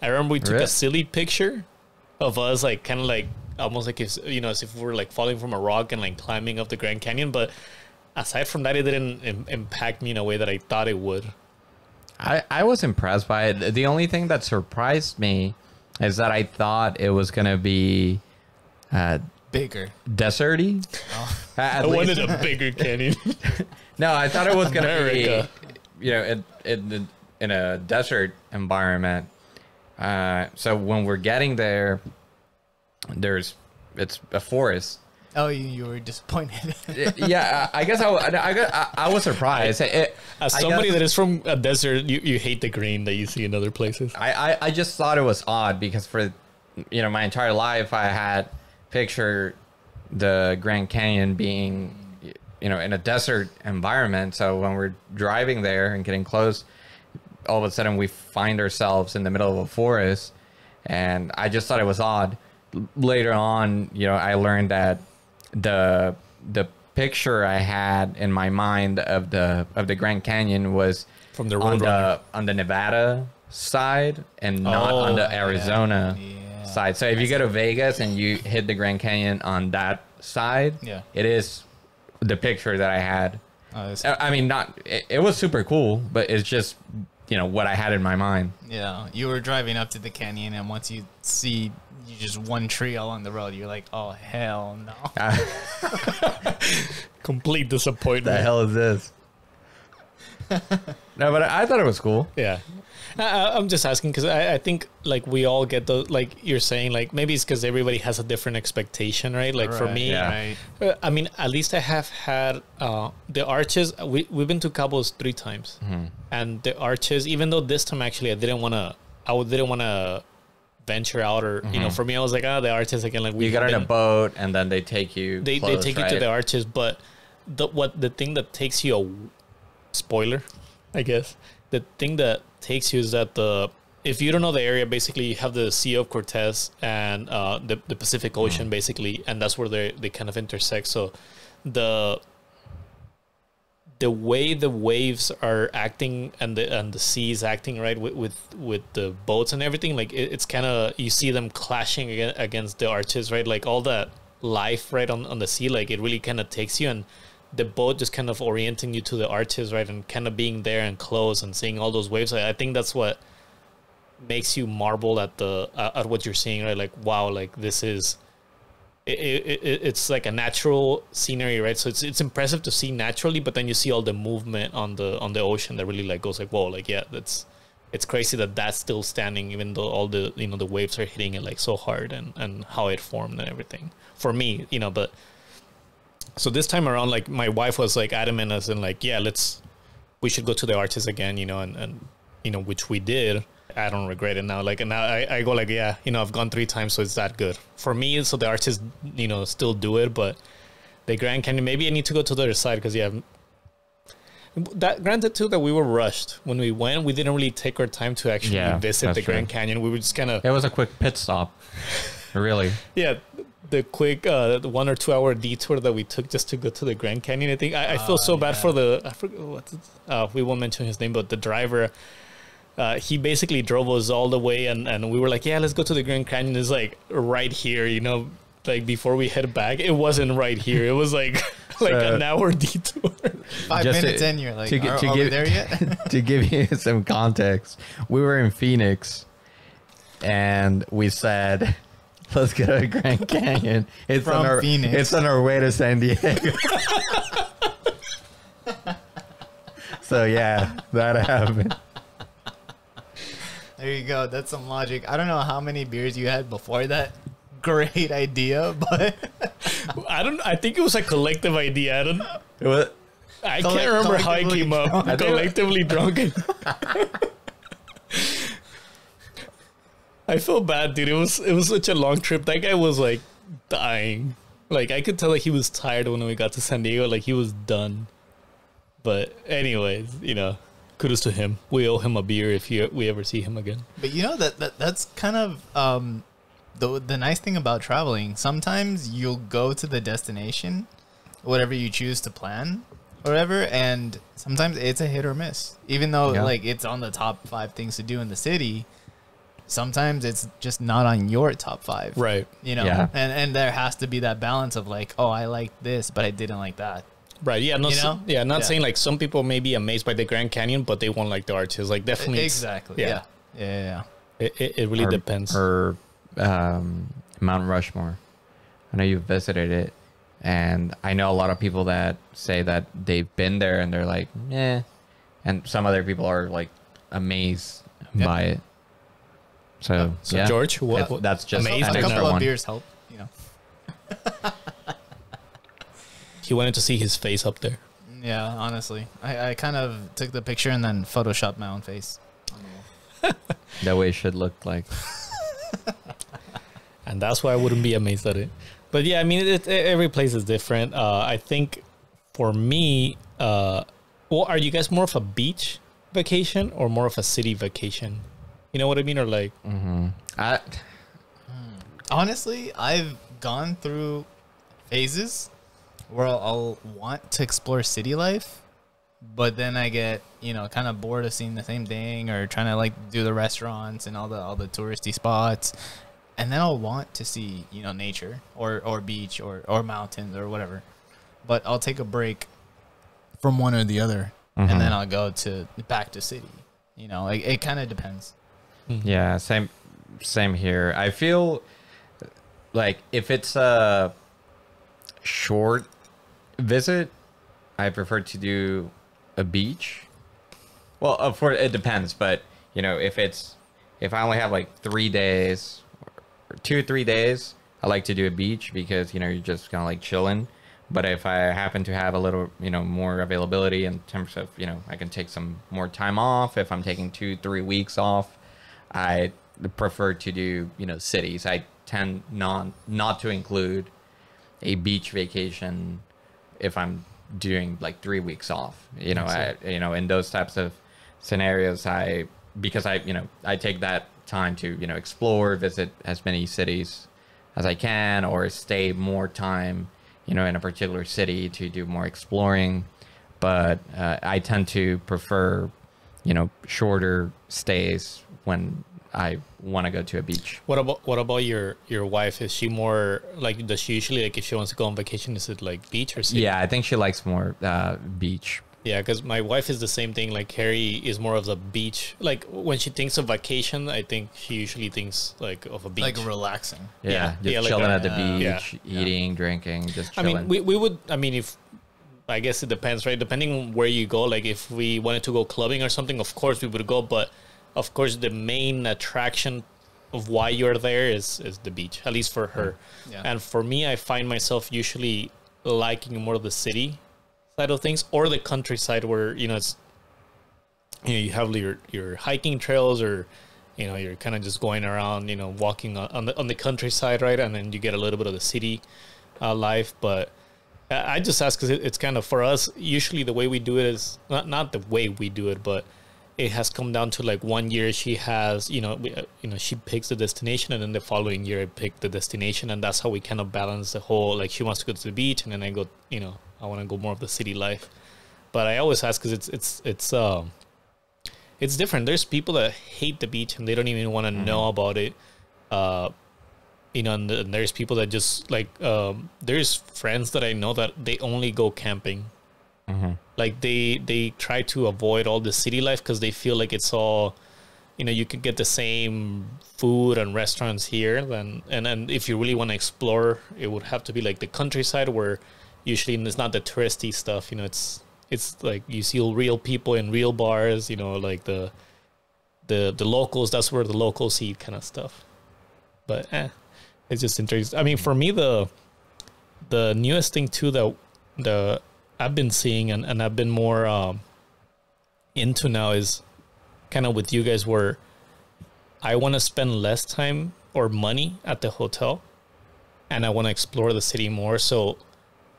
remember we took a silly picture of us, like kind of like almost like as if we were like falling from a rock and like climbing up the Grand Canyon. But aside from that, it didn't impact me in a way that I thought it would. I was impressed by it. The only thing that surprised me is that I thought it was gonna be bigger, deserty. Oh. I wanted a bigger canyon. No, I thought it was gonna be in a desert environment. So when we're getting there, it's a forest. Oh, you were disappointed. Yeah, I guess I was surprised. As somebody that is from a desert, you hate the green that you see in other places. I just thought it was odd because for my entire life I had pictured the Grand Canyon being in a desert environment. So when we're driving there and getting close, all of a sudden we find ourselves in the middle of a forest, and I just thought it was odd. Later on, I learned that the picture I had in my mind of the Grand Canyon was from the on the Nevada side and not on the Arizona side. So if you go to Vegas and you hit the Grand Canyon on that side, it is the picture that I had. I mean, it was super cool, but it's just what I had in my mind. Yeah, you were driving up to the canyon, and once you see just one tree along the road, you're like, oh hell no. Complete disappointment. The hell is this? No, but I thought it was cool. Yeah. I'm just asking because I think like we all get the, like you're saying, like maybe it's because everybody has a different expectation, right? Like for me, I mean, at least I have had the arches. We've been to Cabos 3 times, and the arches. Even though this time actually I didn't want to venture out, or for me I was like, the arches again. Like you got on a boat and then they take you. They take you to the arches, but the thing that takes you spoiler, I guess. The thing that takes you is that if you don't know the area, basically you have the Sea of Cortez and the Pacific Ocean, basically, and that's where they kind of intersect. So the way the waves are acting and the sea is acting, right, with the boats and everything, like it's kind of, you see them clashing against the arches, right, like all that life right on the sea, like it really kind of takes you, and the boat just kind of orienting you to the arches, right, and kind of being there and close and seeing all those waves. I think that's what makes you marvel at what you're seeing, right? Like, wow, like this is it's like a natural scenery, right? So it's impressive to see naturally, but then you see all the movement on the ocean that really like goes like, whoa, like it's crazy that that's still standing, even though all the the waves are hitting it like so hard, and how it formed and everything. For me, but. So this time around, like my wife was like adamant as in like, yeah, we should go to the arches again, and which we did. I don't regret it now. Like, and now I go like, yeah, I've gone 3 times, so it's that good for me. So the arches, still do it, but the Grand Canyon, maybe I need to go to the other side because that granted too that we were rushed when we went. We didn't really take our time to actually visit the Grand Canyon. We were just kind of. It was a quick pit stop, really. Yeah. The quick 1 or 2 hour detour that we took just to go to the Grand Canyon. I think I feel so bad for I forget we won't mention his name, but the driver, he basically drove us all the way, and we were like, yeah, let's go to the Grand Canyon. It's like right here, like before we head back. It wasn't right here. It was like an hour detour. 5 minutes in, you're like, are we there yet? To give you some context, we were in Phoenix, and we said, let's go to Grand Canyon. It's on our way to San Diego. So yeah, that happened. There you go. That's some logic. I don't know how many beers you had before that. Great idea, but I think it was a collective idea. I can't remember how it came up. Collectively drunken. I feel bad, dude. It was such a long trip. That guy was like dying. Like I could tell that he was tired when we got to San Diego. Like he was done. But anyways, kudos to him. We owe him a beer if we ever see him again. But that's kind of the nice thing about traveling. Sometimes you'll go to the destination, whatever you choose to plan, or whatever, and sometimes it's a hit or miss. Even though like it's on the top 5 things to do in the city. Sometimes it's just not on your top 5. Right. And there has to be that balance of like, oh, I like this, but I didn't like that. Right. Yeah. Not saying like some people may be amazed by the Grand Canyon, but they won't like the arches. Like definitely. Exactly. Yeah. It really depends. Or Mount Rushmore. I know you've visited it, and I know a lot of people that say that they've been there and they're like, eh. And some other people are like amazed by it. So, So yeah. George, what That's just amazed an A by extra couple of one. beers help, you know. he wanted to see his face up there. Yeah, honestly, I kind of took the picture and then photoshopped my own face on the wall. That way it should look like. And that's why I wouldn't be amazed at it. But yeah, I mean, every place is different. I think for me, well, are you guys more of a beach vacation or more of a city vacation? You know what I mean? Or like, Honestly, I've gone through phases where I'll want to explore city life, but then I get, you know, kind of bored of seeing the same thing or trying to like do the restaurants and all the touristy spots. And then I'll want to see, you know, nature or beach or mountains or whatever. But I'll take a break from one or the other, and then I'll go back to city. You know, like it kind of depends. Yeah, same here. I feel like if it's a short visit, I prefer to do a beach. Well, of course it depends, but you know, if I only have like 3 days or 2 or 3 days, I like to do a beach because, you know, you're just kind of like chilling. But if I happen to have a little, you know, more availability in terms of, you know, I can take some more time off. If I'm taking 2-3 weeks off, I prefer to do, you know, cities. I tend not to include a beach vacation if I'm doing like 3 weeks off. You know, in those types of scenarios, because I take that time to, you know, explore, visit as many cities as I can, or stay more time, you know, in a particular city to do more exploring. But I tend to prefer, you know, shorter stays when I want to go to a beach. what about your wife? Is she more like, does she usually, like, if she wants to go on vacation, is it like beach or city? Yeah, I think she likes more beach. Yeah, because my wife is the same thing. Like, Harry is more of the beach. Like, when she thinks of vacation, I think she usually thinks like of a beach. Like relaxing. Yeah, just yeah, like chilling a- at the beach, yeah. eating, drinking, just I chilling. mean, we would. I mean, if I guess it depends, right? Depending on where you go. Like, if we wanted to go clubbing or something, of course we would go. But of course, the main attraction of why you're there is the beach, at least for her. Yeah. And for me, I find myself usually liking more of the city side of things, or the countryside, where, you know, it's, you know, you have your hiking trails, or, you know, you're kind of just going around, you know, walking on the countryside, right? And then you get a little bit of the city life. But I just ask because it's kind of, for us, usually the way we do it is not the way we do it, but it has come down to like 1 year she has, you know, she picks the destination, and then the following year I pick the destination, and that's how we kind of balance the whole, like, she wants to go to the beach, and then I go, you know, I want to go more of the city life. But I always ask because it's different. There's people that hate the beach and they don't even want to know about it. You know, and there's people that just like, there's friends that I know that they only go camping. Like they try to avoid all the city life because they feel like it's all, you know, you could get the same food and restaurants here. And if you really want to explore, it would have to be like the countryside, where usually it's not the touristy stuff. You know, it's like you see real people in real bars. You know, like the locals. That's where the locals eat, kind of stuff. But it's just interesting. I mean, for me, the newest thing too that I've been seeing and I've been more into now is kind of with you guys, where I want to spend less time or money at the hotel, and I want to explore the city more. So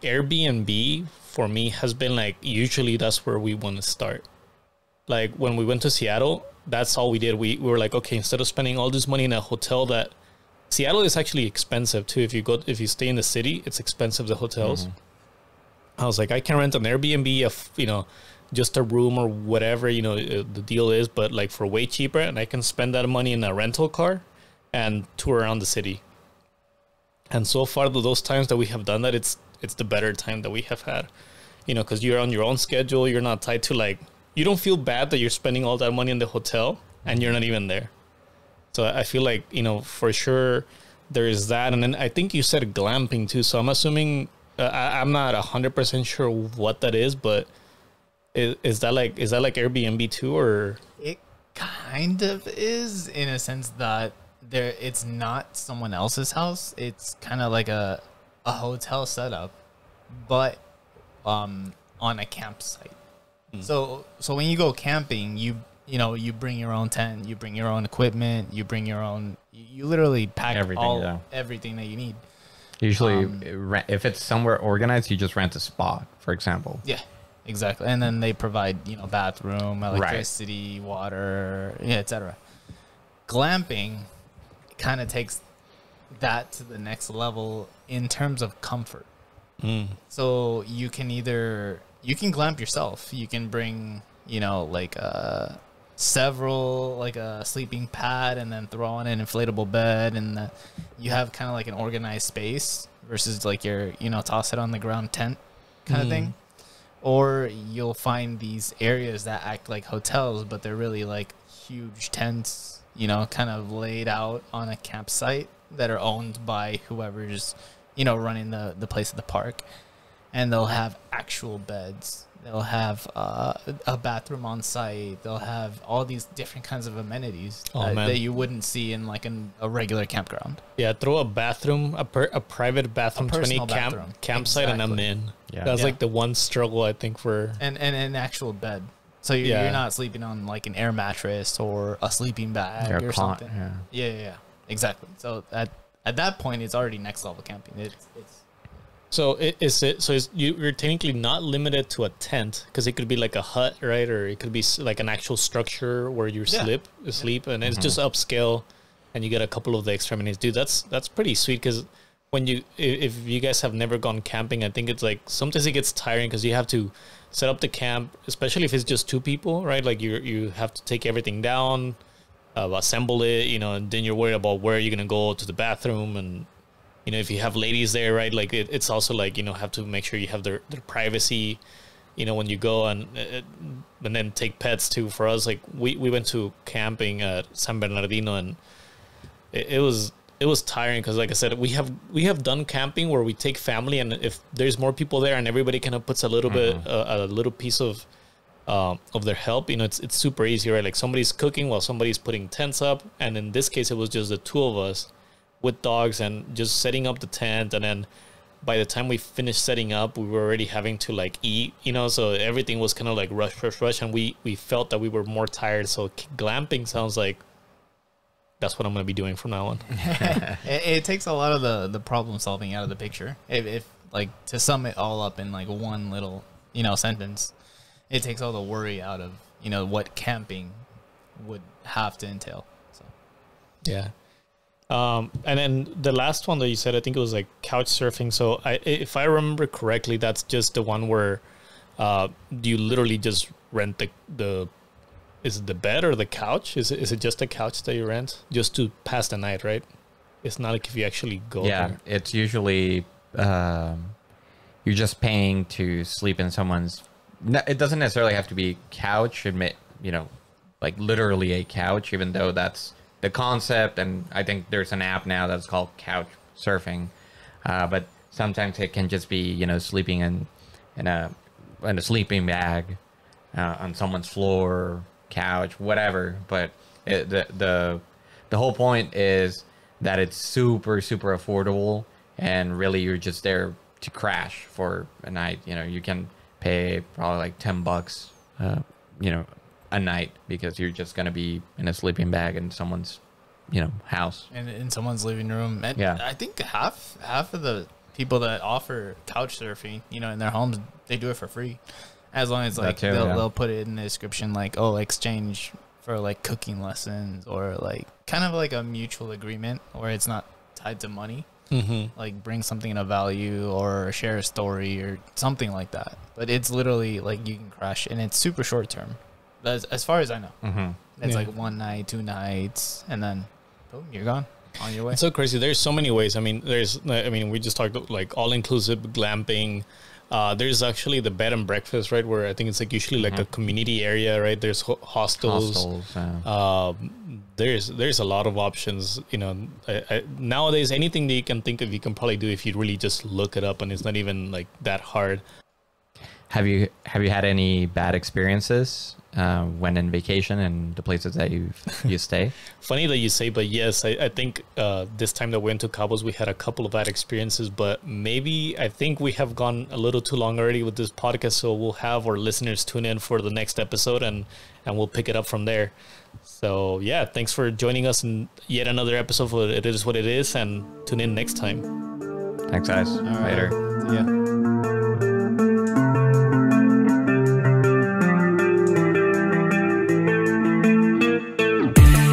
Airbnb for me has been like, usually that's where we want to start. Like when we went to Seattle, that's all we did. We were like, okay, instead of spending all this money in a hotel, that Seattle is actually expensive too. If you stay in the city, it's expensive, the hotels. I was like, I can rent an Airbnb if, you know, just a room or whatever, you know, the deal is, but like for way cheaper, and I can spend that money in a rental car and tour around the city. And so far, those times that we have done that, it's the better time that we have had, you know, because you're on your own schedule. You're not tied to, like, you don't feel bad that you're spending all that money in the hotel and you're not even there. So I feel like, you know, for sure there is that. And then I think you said glamping too. So I'm assuming, I'm not 100% sure what that is, but is that like Airbnb too, or? kind of is, in a sense that it's not someone else's house. It's kind of like a hotel setup, but on a campsite. So when you go camping, you bring your own tent, you bring your own equipment, you bring your own. You literally pack everything that you need. Usually, if it's somewhere organized, you just rent a spot, for example. Yeah, exactly. And then they provide, bathroom, electricity, water, etc. Glamping kind of takes that to the next level in terms of comfort. So you can glamp yourself. You can bring, several, like a sleeping pad, and then throw on an inflatable bed, and you have kind of like an organized space versus like your, toss it on the ground tent kind of thing. Or you'll find these areas that act like hotels, but they're really like huge tents, kind of laid out on a campsite that are owned by whoever's, running the place at the park. And they'll have actual beds. They'll have a bathroom on site. They'll have all these different kinds of amenities that you wouldn't see in like a regular campground. Yeah, throw a bathroom, a private bathroom, 20 campsite, and I'm in. Yeah. That's like the one struggle I think for... And an actual bed. So you're not sleeping on like an air mattress or a sleeping bag or something. Yeah, exactly. So at that point, it's already next level camping. You're technically not limited to a tent, because it could be like a hut, right? Or it could be like an actual structure where you sleep, and it's just upscale, and you get a couple of the extra amenities. Dude, that's pretty sweet, because if you guys have never gone camping, I think it's like sometimes it gets tiring because you have to set up the camp, especially if it's just two people, right? Like you have to take everything down, assemble it, and then you're worried about where you're gonna go to the bathroom, and if you have ladies there, right, like it's also like, have to make sure you have their privacy, when you go, and then take pets too. For us, like we went to camping at San Bernardino, and it was tiring because, like I said, we have done camping where we take family, and if there's more people there and everybody kind of puts a little bit, a little piece of their help, it's super easy, right? Like somebody's cooking while somebody's putting tents up, and in this case, it was just the two of us with dogs and just setting up the tent, and then by the time we finished setting up, we were already having to like eat, so everything was kind of like rush, and we felt that we were more tired. So glamping sounds like that's what I'm going to be doing from now on. It takes a lot of the problem solving out of the picture. If like to sum it all up in like one little sentence, it takes all the worry out of what camping would have to entail. So yeah. And then the last one that you said, I think it was like couch surfing. So if I remember correctly, that's just the one where you literally just rent is it the bed or the couch? Is it just a couch that you rent just to pass the night, right? It's not like if you actually go there. It's usually you're just paying to sleep in someone's... It doesn't necessarily have to be couch, like literally a couch, even though that's the concept, and I think there's an app now that's called couch surfing, but sometimes it can just be sleeping in a sleeping bag on someone's floor, couch, whatever. But the whole point is that it's super affordable, and really you're just there to crash for a night. You can pay probably like $10 a night, because you're just going to be in a sleeping bag in someone's house and in someone's living room. And I think half of the people that offer couch surfing in their homes, they do it for free, as long as like they'll put it in the description like, exchange for like cooking lessons, or like kind of like a mutual agreement where it's not tied to money. Like bring something of value or share a story or something like that. But it's literally like you can crash, and it's super short term. As far as I know, it's like 1 night, 2 nights, and then boom, you're gone on your way. It's so crazy. There's so many ways. We just talked like all inclusive glamping. There's actually the bed and breakfast, right? Where I think it's like usually like a community area, right? There's hostels. There's a lot of options. Nowadays, anything that you can think of, you can probably do if you really just look it up, and it's not even like that hard. Have you had any bad experiences when in vacation and the places that you stay? Funny that you say, but yes, I think this time that we went to Cabos, we had a couple of bad experiences, but maybe I think we have gone a little too long already with this podcast, so we'll have our listeners tune in for the next episode, and we'll pick it up from there. So yeah, thanks for joining us in yet another episode for It Is What It Is, and tune in next time. Thanks, guys. All right. Later. Yeah.